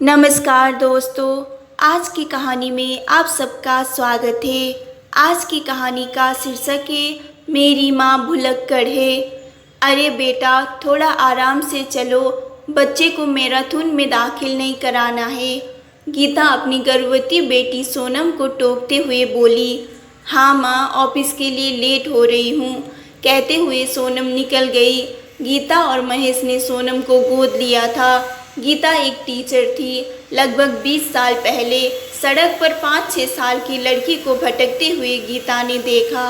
नमस्कार दोस्तों, आज की कहानी में आप सबका स्वागत है। आज की कहानी का शीर्षक है मेरी माँ भुलक्कड़ है। अरे बेटा, थोड़ा आराम से चलो, बच्चे को मैराथन में दाखिल नहीं कराना है। गीता अपनी गर्भवती बेटी सोनम को टोकते हुए बोली। हाँ माँ, ऑफिस के लिए लेट हो रही हूँ, कहते हुए सोनम निकल गई। गीता और महेश ने सोनम को गोद लिया था। गीता एक टीचर थी। लगभग 20 साल पहले सड़क पर 5-6 साल की लड़की को भटकते हुए गीता ने देखा।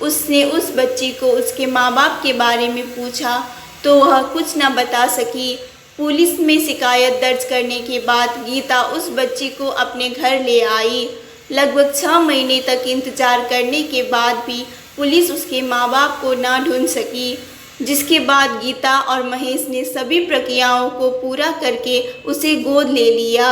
उसने उस बच्ची को उसके माँ बाप के बारे में पूछा तो वह कुछ न बता सकी। पुलिस में शिकायत दर्ज करने के बाद गीता उस बच्ची को अपने घर ले आई। लगभग 6 महीने तक इंतजार करने के बाद भी पुलिस उसके माँ बाप को ना ढूंढ सकी, जिसके बाद गीता और महेश ने सभी प्रक्रियाओं को पूरा करके उसे गोद ले लिया।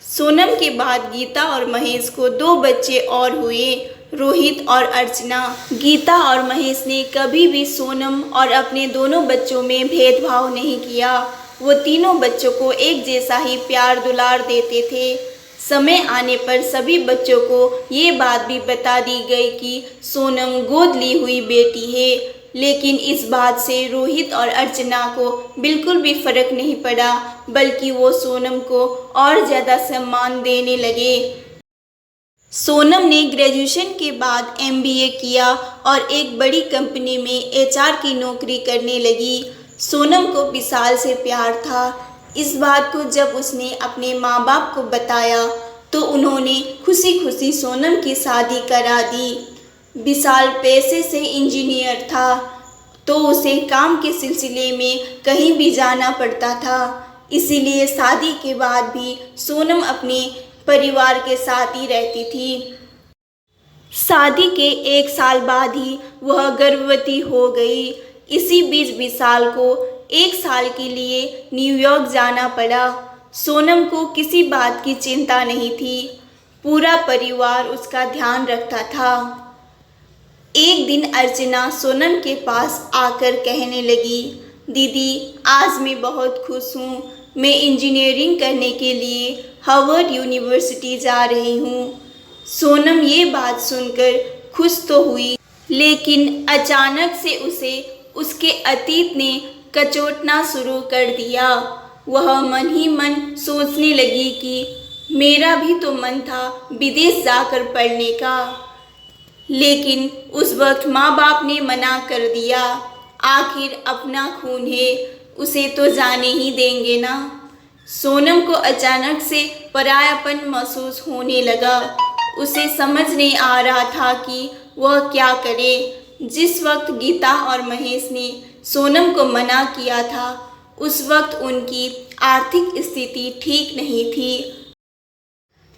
सोनम के बाद गीता और महेश को 2 बच्चे और हुए, रोहित और अर्चना। गीता और महेश ने कभी भी सोनम और अपने दोनों बच्चों में भेदभाव नहीं किया। वो तीनों बच्चों को एक जैसा ही प्यार दुलार देते थे। समय आने पर सभी बच्चों को ये बात भी बता दी गई कि सोनम गोद ली हुई बेटी है, लेकिन इस बात से रोहित और अर्चना को बिल्कुल भी फर्क नहीं पड़ा, बल्कि वो सोनम को और ज़्यादा सम्मान देने लगे। सोनम ने ग्रेजुएशन के बाद MBA किया और एक बड़ी कंपनी में HR की नौकरी करने लगी। सोनम को विशाल से प्यार था। इस बात को जब उसने अपने माँ बाप को बताया तो उन्होंने खुशी खुशी सोनम की शादी करा दी। विशाल पेशे से इंजीनियर था, तो उसे काम के सिलसिले में कहीं भी जाना पड़ता था। इसीलिए शादी के बाद भी सोनम अपने परिवार के साथ ही रहती थी। शादी के 1 साल बाद ही वह गर्भवती हो गई। इसी बीच विशाल को 1 साल के लिए न्यूयॉर्क जाना पड़ा। सोनम को किसी बात की चिंता नहीं थी, पूरा परिवार उसका ध्यान रखता था। एक दिन अर्चना सोनम के पास आकर कहने लगी, दीदी आज मैं बहुत खुश हूँ, मैं इंजीनियरिंग करने के लिए हार्वर्ड यूनिवर्सिटी जा रही हूँ। सोनम ये बात सुनकर खुश तो हुई, लेकिन अचानक से उसे उसके अतीत ने कचोटना शुरू कर दिया। वह मन ही मन सोचने लगी कि मेरा भी तो मन था विदेश जाकर पढ़ने का, लेकिन उस वक्त माँ बाप ने मना कर दिया। आखिर अपना खून है, उसे तो जाने ही देंगे ना। सोनम को अचानक से परायापन महसूस होने लगा। उसे समझ नहीं आ रहा था कि वह क्या करे। जिस वक्त गीता और महेश ने सोनम को मना किया था, उस वक्त उनकी आर्थिक स्थिति ठीक नहीं थी,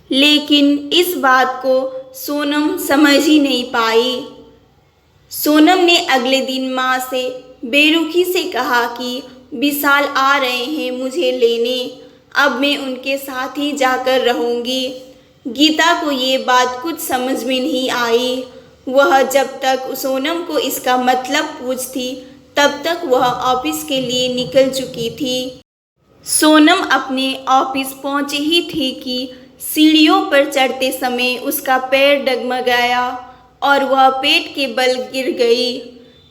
लेकिन इस बात को सोनम समझ ही नहीं पाई। सोनम ने अगले दिन माँ से बेरुखी से कहा कि विशाल आ रहे हैं मुझे लेने, अब मैं उनके साथ ही जाकर रहूँगी। गीता को ये बात कुछ समझ में नहीं आई। वह जब तक सोनम को इसका मतलब पूछती, तब तक वह ऑफिस के लिए निकल चुकी थी। सोनम अपने ऑफिस पहुंची ही थी कि सीढ़ियों पर चढ़ते समय उसका पैर डगमगाया और वह पेट के बल गिर गई।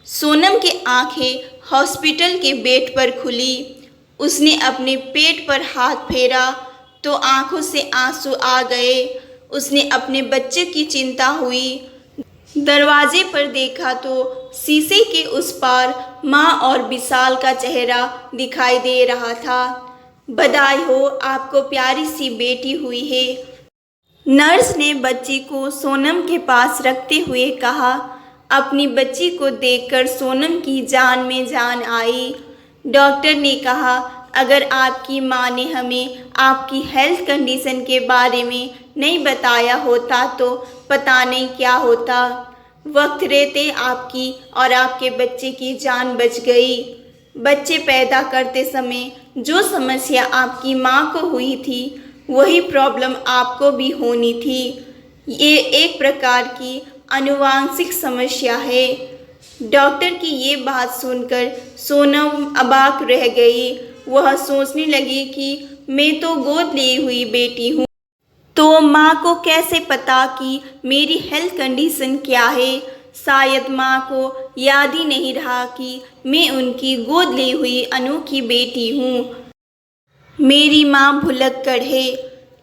सोनम की आंखें हॉस्पिटल के बेड पर खुली। उसने अपने पेट पर हाथ फेरा तो आंखों से आंसू आ गए। उसने अपने बच्चे की चिंता हुई। दरवाजे पर देखा तो शीशे के उस पार माँ और विशाल का चेहरा दिखाई दे रहा था। बधाई हो, आपको प्यारी सी बेटी हुई है। नर्स ने बच्ची को सोनम के पास रखते हुए कहा। अपनी बच्ची को देखकर सोनम की जान में जान आई। डॉक्टर ने कहा, अगर आपकी माँ ने हमें आपकी हेल्थ कंडीशन के बारे में नहीं बताया होता तो पता नहीं क्या होता। वक्त रहते आपकी और आपके बच्चे की जान बच गई। बच्चे पैदा करते समय जो समस्या आपकी माँ को हुई थी, वही प्रॉब्लम आपको भी होनी थी। ये एक प्रकार की आनुवांशिक समस्या है। डॉक्टर की ये बात सुनकर सोनम अबाक रह गई। वह सोचने लगी कि मैं तो गोद ली हुई बेटी हूँ, तो माँ को कैसे पता कि मेरी हेल्थ कंडीशन क्या है। शायद माँ को याद ही नहीं रहा कि मैं उनकी गोद ली हुई अनोखी बेटी हूँ। मेरी माँ भुलक्कड़ है।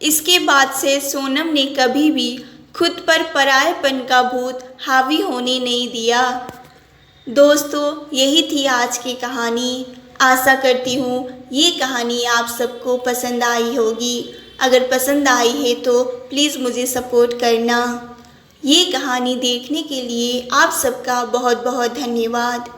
इसके बाद से सोनम ने कभी भी खुद पर परायेपन का भूत हावी होने नहीं दिया। दोस्तों, यही थी आज की कहानी। आशा करती हूँ ये कहानी आप सबको पसंद आई होगी। अगर पसंद आई है तो प्लीज़ मुझे सपोर्ट करना। ये कहानी देखने के लिए आप सबका बहुत बहुत धन्यवाद।